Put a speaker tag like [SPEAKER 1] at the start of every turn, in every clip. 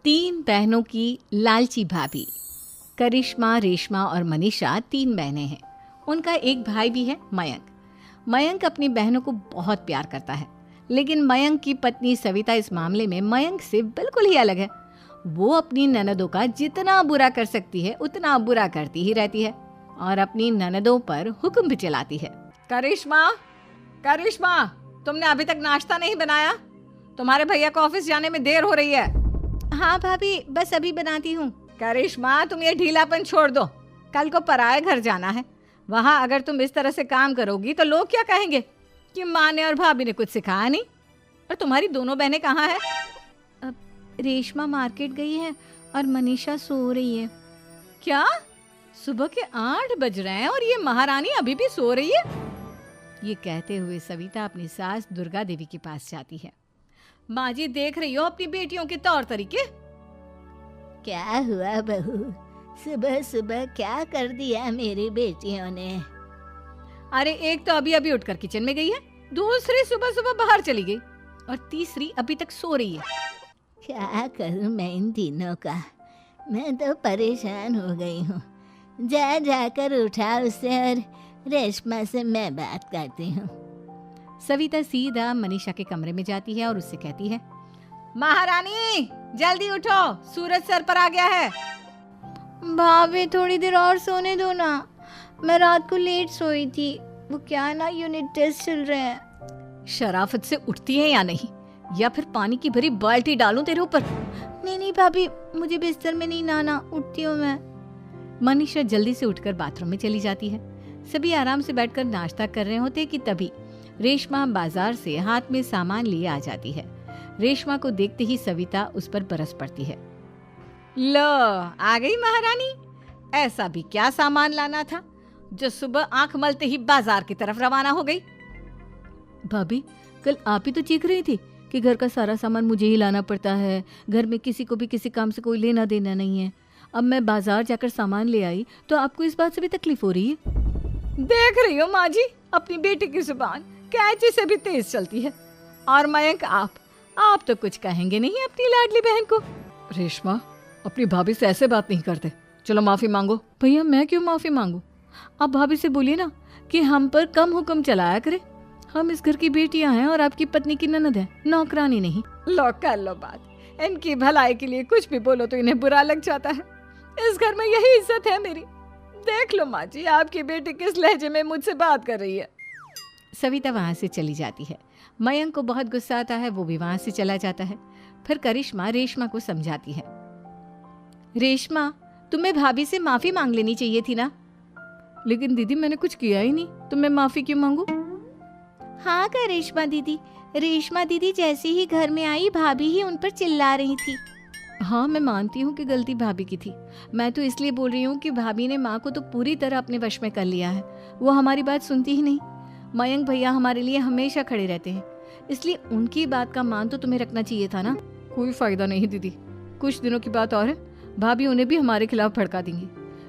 [SPEAKER 1] तीन बहनों की लालची भाभी। करिश्मा, रेशमा और मनीषा तीन बहनें हैं। उनका एक भाई भी है, मयंक। मयंक अपनी बहनों को बहुत प्यार करता है, लेकिन मयंक की पत्नी सविता इस मामले में मयंक से बिल्कुल ही अलग है। वो अपनी ननदों का जितना बुरा कर सकती है उतना बुरा करती ही रहती है और अपनी ननदों पर हुक्म भी चलाती है। करिश्मा, करिश्मा, तुमने अभी तक नाश्ता नहीं बनाया? तुम्हारे भैया को ऑफिस जाने में देर हो रही है। हाँ भाभी, बस अभी बनाती हूँ। करिश्मा, तुम ये ढीलापन छोड़ दो। कल को पराए घर जाना है। वहाँ अगर तुम इस तरह से काम करोगी तो लोग क्या कहेंगे कि माँ ने और भाभी ने कुछ सिखाया नहीं। और तुम्हारी दोनों बहनें कहाँ हैं? अब रेशमा मार्केट गई है और मनीषा सो रही है। क्या? सुबह के 8 बज रहे हैं और ये महारानी अभी भी सो रही है? ये कहते हुए सविता अपनी सास दुर्गा देवी के पास जाती है। माँ जी, देख रही हो अपनी बेटियों के तौर तरीके?
[SPEAKER 2] क्या हुआ बहू, सुबह सुबह क्या कर दिया मेरी बेटियों ने?
[SPEAKER 1] अरे एक तो अभी अभी उठकर किचन में गई है, दूसरी सुबह सुबह बाहर चली गई और तीसरी अभी तक सो रही है।
[SPEAKER 2] क्या करूं मैं इन तीनों का, मैं तो परेशान हो गई हूँ। जा जाकर उठा उसे और रेशमा से मैं बात करती हूँ।
[SPEAKER 1] सविता सीधा मनीषा के कमरे में जाती है और उससे कहती है, महारानी जल्दी उठो, सूरज सर पर आ गया है।
[SPEAKER 3] भाभी थोड़ी देर और सोने दो ना, मैं रात को लेट सोई थी। वो क्या है ना, यूनिट टेस्ट चल रहे हैं।
[SPEAKER 1] शराफत से उठती है या नहीं, या फिर पानी की भरी बाल्टी डालूं तेरे ऊपर?
[SPEAKER 3] नहीं नहीं भाभी, मुझे बिस्तर में नहीं नहाना, उठती हूँ मैं।
[SPEAKER 1] मनीषा जल्दी से उठकर बाथरूम में चली जाती है। सभी आराम से बैठकर नाश्ता कर रहे होते कि तभी रेशमा बाजार से हाथ में सामान लिए आ जाती है। रेशमा को देखते ही सविता उस पर बरस पड़ती है। लो, आ गई महारानी। ऐसा भी क्या सामान लाना था जो सुबह आंख मलते ही बाजार की तरफ रवाना हो गई? भाभी, कल आप ही तो चीख रही थी कि घर का सारा सामान मुझे ही लाना पड़ता है, घर में किसी को भी किसी काम से कोई लेना देना नहीं है। अब मैं बाजार जाकर सामान ले आई तो आपको इस बात से भी तकलीफ हो रही है? देख रही हो माँ जी, अपनी बेटी की जुबान कैंची से भी तेज चलती है। और मयंक, आप तो कुछ कहेंगे नहीं अपनी लाडली बहन को। रेशमा, अपनी भाभी से ऐसे बात नहीं करते। चलो माफी मांगो। भैया, मैं क्यों माफी मांगू? आप भाभी से बोलिए ना कि हम पर कम हुक्म चलाया करे। हम इस घर की बेटियां हैं और आपकी पत्नी की ननद है, नौकरानी नहीं। लो कर लो बात। इनकी भलाई के लिए कुछ भी बोलो तो इन्हें बुरा लग जाता है। इस घर में यही इज्जत है मेरी। देख लो माँ जी, आपकी बेटी किस लहजे में मुझसे बात कर रही है। सविता वहां से चली जाती है। मयंक को बहुत गुस्सा आता है, वो भी वहां से चला जाता है। फिर करिश्मा रेशमा को समझाती है। रेशमा, तुम्हें भाभी से माफी मांग लेनी चाहिए थी ना। लेकिन दीदी, मैंने कुछ किया ही नहीं, तो मैं माफी क्यों मांगू?
[SPEAKER 3] हाँ करिश्मा दीदी, रेशमा दीदी जैसे ही घर में आई भाभी ही उन पर चिल्ला रही थी।
[SPEAKER 1] हाँ, मैं मानती हूँ कि गलती भाभी की थी। मैं तो इसलिए बोल रही हूँ कि भाभी ने माँ को तो पूरी तरह अपने वश में कर लिया है। वो हमारी बात सुनती ही नहीं। मयंक भैया हमारे लिए हमेशा खड़े रहते हैं, इसलिए उनकी बात का मान तो तुम्हें रखना चाहिए था ना। कोई फायदा नहीं दीदी, कुछ दिनों की बात और है, भाभी उन्हें भी हमारे खिलाफ भड़का देंगी।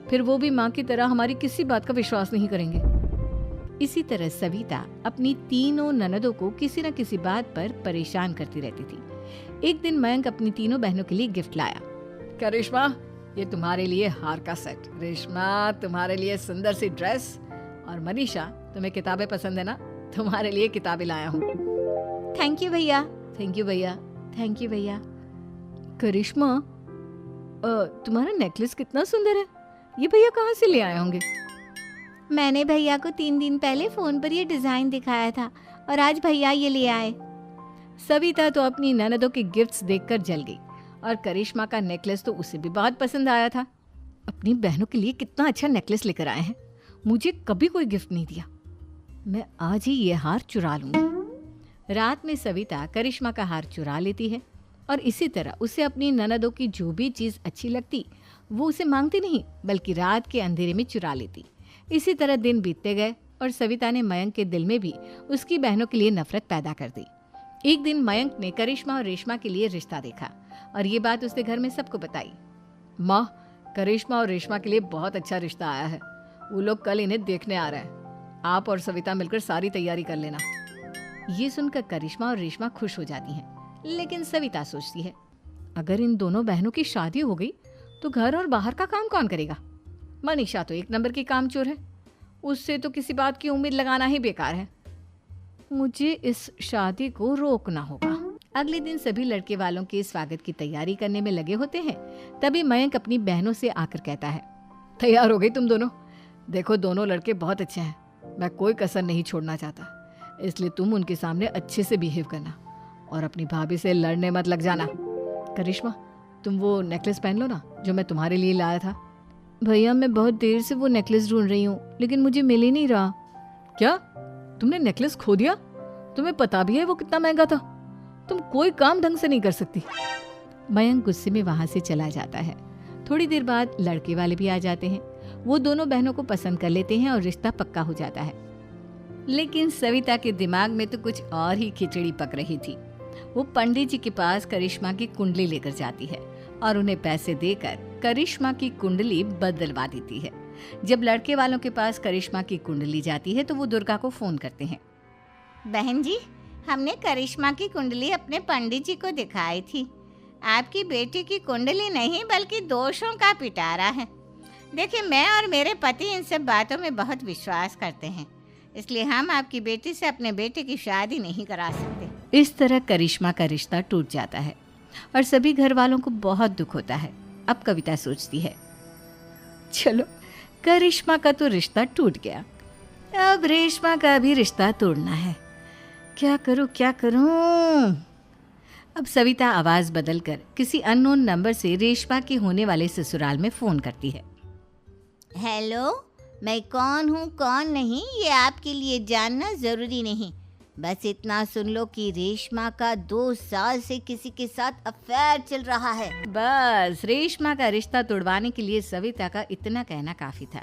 [SPEAKER 1] फिर वो भी माँ की तरह हमारी किसी बात का विश्वास नहीं करेंगे। इसी तरह सविता अपनी तीनों ननदों को किसी न किसी बात पर परेशान करती रहती थी। एक दिन मयंक अपनी तीनों बहनों के लिए गिफ्ट लाया। करिश्मा, ये तुम्हारे लिए हार का सेट। रेशमा, तुम्हारे लिए सुंदर सी ड्रेस। और मनीषा, तुम्हें किताबें पसंद है ना, तुम्हारे लिए किताबें लाया हूँ।
[SPEAKER 3] थैंक यू भैया।
[SPEAKER 1] थैंक यू भैया। थैंक यू भैया। करिश्मा, तुम्हारा नेकलेस कितना सुंदर है। ये भैया कहाँ से ले आए होंगे?
[SPEAKER 3] मैंने भैया को 3 दिन पहले फोन पर ये डिजाइन दिखाया था और आज भैया ये ले आए।
[SPEAKER 1] सविता तो अपनी ननदों के गिफ्ट्स देखकर जल गई और करिश्मा का नेकलेस तो उसे भी बहुत पसंद आया था। अपनी बहनों के लिए कितना अच्छा नेकलेस लेकर आए हैं, मुझे कभी कोई गिफ्ट नहीं दिया। मैं आज ही ये हार चुरा लूंगी। रात में सविता करिश्मा का हार चुरा लेती है और इसी तरह उसे अपनी ननदों की जो भी चीज़ अच्छी लगती वो उसे मांगती नहीं, बल्कि रात के अंधेरे में चुरा लेती। इसी तरह दिन बीतते गए और सविता ने मयंक के दिल में भी उसकी बहनों के लिए नफरत पैदा कर दी। एक दिन मयंक ने करिश्मा और रेशमा के लिए रिश्ता देखा और ये बात उसने घर में सबको बताई। माँ, करिश्मा और रेशमा के लिए बहुत अच्छा रिश्ता आया है। वो लोग कल इन्हें देखने आ रहे हैं। आप और सविता मिलकर सारी तैयारी कर लेना। ये सुनकर करिश्मा और रेशमा खुश हो जाती हैं, लेकिन सविता सोचती है, अगर इन दोनों बहनों की शादी हो गई तो घर और बाहर का काम कौन करेगा? मनीषा तो एक नंबर की कामचोर है, उससे तो किसी बात की उम्मीद लगाना ही बेकार है। मुझे इस शादी को रोकना होगा। अगले दिन सभी लड़के वालों के स्वागत की तैयारी करने में लगे होते हैं। तभी मयंक अपनी बहनों से आकर कहता है, तैयार हो गई तुम दोनों? देखो दोनों लड़के बहुत अच्छे हैं, मैं कोई कसर नहीं छोड़ना चाहता, इसलिए तुम उनके सामने अच्छे से बिहेव करना और अपनी भाभी से लड़ने मत लग जाना। करिश्मा, तुम वो नेकलेस पहन लो ना जो मैं तुम्हारे लिए लाया था।
[SPEAKER 3] भैया मैं बहुत देर से वो नेकलेस ढूंढ रही हूँ, लेकिन मुझे मिल ही नहीं रहा।
[SPEAKER 1] क्या तुमने नेकलेस खो दिया? तुम्हें पता भी है वो कितना महंगा था? तुम कोई काम ढंग से नहीं कर सकती। मयंक गुस्से में वहां से चला जाता है। थोड़ी देर बाद लड़के वाले भी आ जाते हैं। वो दोनों बहनों को पसंद कर लेते हैं और रिश्ता पक्का हो जाता है। लेकिन सविता के दिमाग में तो कुछ और ही खिचड़ी पक रही थी। वो पंडित जी के पास करिश्मा की कुंडली लेकर जाती है और उन्हें पैसे देकर करिश्मा की कुंडली बदलवा देती है। जब लड़के वालों के पास करिश्मा की कुंडली जाती है तो वो दुर्गा को फोन करते हैं।
[SPEAKER 2] बहन जी, हमने करिश्मा की कुंडली अपने पंडित जी को दिखाई थी। आपकी बेटी की कुंडली नहीं बल्कि दोषों का पिटारा है। देखिए, मैं और मेरे पति इन सब बातों में बहुत विश्वास करते हैं, इसलिए हम आपकी बेटी से अपने बेटे की शादी नहीं करा सकते।
[SPEAKER 1] इस तरह करिश्मा का रिश्ता टूट जाता है और सभी घर वालों को बहुत दुख होता है। अब कविता सोचती है, चलो करिश्मा का तो रिश्ता टूट गया, अब रेशमा का भी रिश्ता तोड़ना है। क्या करूं? अब सविता आवाज बदलकर किसी अननोन नंबर से रेशमा के होने वाले ससुराल में फोन करती है।
[SPEAKER 2] हेलो, मैं कौन हूँ कौन नहीं ये आपके लिए जानना ज़रूरी नहीं। बस इतना सुन लो कि रेशमा का 2 साल से किसी के साथ अफेयर चल रहा है।
[SPEAKER 1] बस रेशमा का रिश्ता तोड़वाने के लिए सविता का इतना कहना काफी था।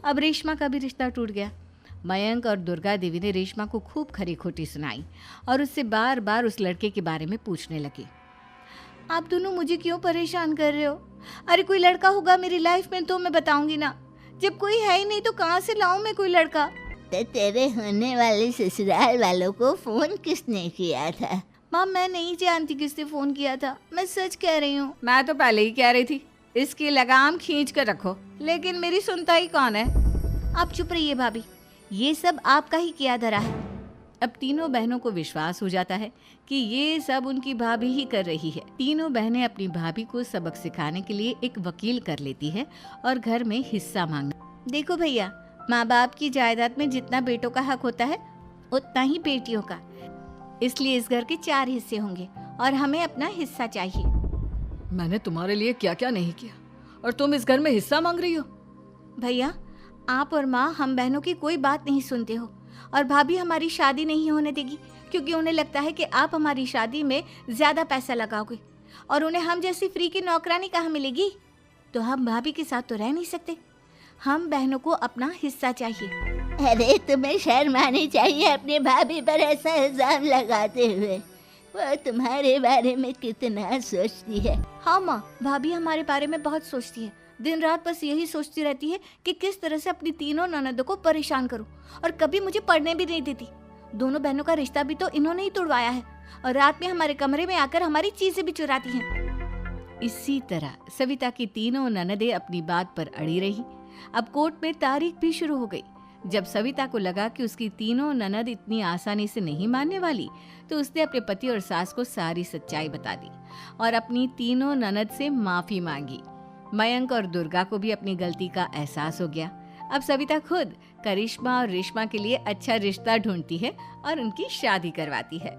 [SPEAKER 1] अब रेशमा का भी रिश्ता टूट गया। मयंक और दुर्गा देवी ने रेशमा को खूब खरी खोटी सुनाई और उससे बार बार उस लड़के के बारे में पूछने लगी।
[SPEAKER 3] आप दोनों मुझे क्यों परेशान कर रहे हो? अरे कोई लड़का होगा मेरी लाइफ में तो मैं बताऊंगी ना, जब कोई है ही नहीं तो कहाँ से लाऊं मैं कोई लड़का?
[SPEAKER 2] तो तेरे होने वाले ससुराल वालों को फोन किसने किया था?
[SPEAKER 3] माँ, मैं नहीं जानती किसने फोन किया था, मैं सच कह रही हूँ।
[SPEAKER 1] मैं तो पहले ही कह रही थी इसकी लगाम खींच कर रखो, लेकिन मेरी सुनता ही कौन है।
[SPEAKER 3] आप चुप रहिए भाभी, ये सब आपका ही किया धरा है।
[SPEAKER 1] अब तीनों बहनों को विश्वास हो जाता है कि ये सब उनकी भाभी ही कर रही है। तीनों बहनें अपनी भाभी को सबक सिखाने के लिए एक वकील कर लेती है और घर में हिस्सा मांगना।
[SPEAKER 3] देखो भैया, माँ बाप की जायदाद में जितना बेटों का हक होता है उतना ही बेटियों का, इसलिए इस घर के 4 हिस्से होंगे और हमें अपना हिस्सा चाहिए।
[SPEAKER 1] मैंने तुम्हारे लिए क्या क्या नहीं किया और तुम इस घर में हिस्सा मांग रही हो?
[SPEAKER 3] भैया, आप और माँ हम बहनों की कोई बात नहीं सुनते हो और भाभी हमारी शादी नहीं होने देगी क्योंकि उन्हें लगता है कि आप हमारी शादी में ज्यादा पैसा लगाओगे और उन्हें हम जैसी फ्री की नौकरानी कहाँ मिलेगी। तो हम भाभी के साथ तो रह नहीं सकते, हम बहनों को अपना हिस्सा चाहिए।
[SPEAKER 2] अरे तुम्हें शर्म आनी चाहिए अपने भाभी पर ऐसा इल्जाम लगाते हुए। वो तुम्हारे बारे में कितना सोचती है।
[SPEAKER 3] हाँ माँ, भाभी हमारे बारे में बहुत सोचती है, दिन रात बस यही सोचती रहती है कि किस तरह से अपनी तीनों ननदों को परेशान करूं और कभी मुझे पढ़ने भी नहीं देती। दोनों बहनों का रिश्ता भी तो इन्होंने ही तोड़वाया है और रात में हमारे कमरे में आकर हमारी चीजें भी चुराती हैं।
[SPEAKER 1] इसी तरह सविता की तीनों ननदें अपनी बात पर अड़ी रही। अब कोर्ट में तारीख भी शुरू हो गई। जब सविता को लगा कि उसकी तीनों ननद इतनी आसानी से नहीं मानने वाली, तो उसने अपने पति और सास को सारी सच्चाई बता दी और अपनी तीनों ननद से माफी मांगी। मयंक और दुर्गा को भी अपनी गलती का एहसास हो गया। अब सविता खुद करिश्मा और रेशमा के लिए अच्छा रिश्ता ढूंढती है और उनकी शादी करवाती है।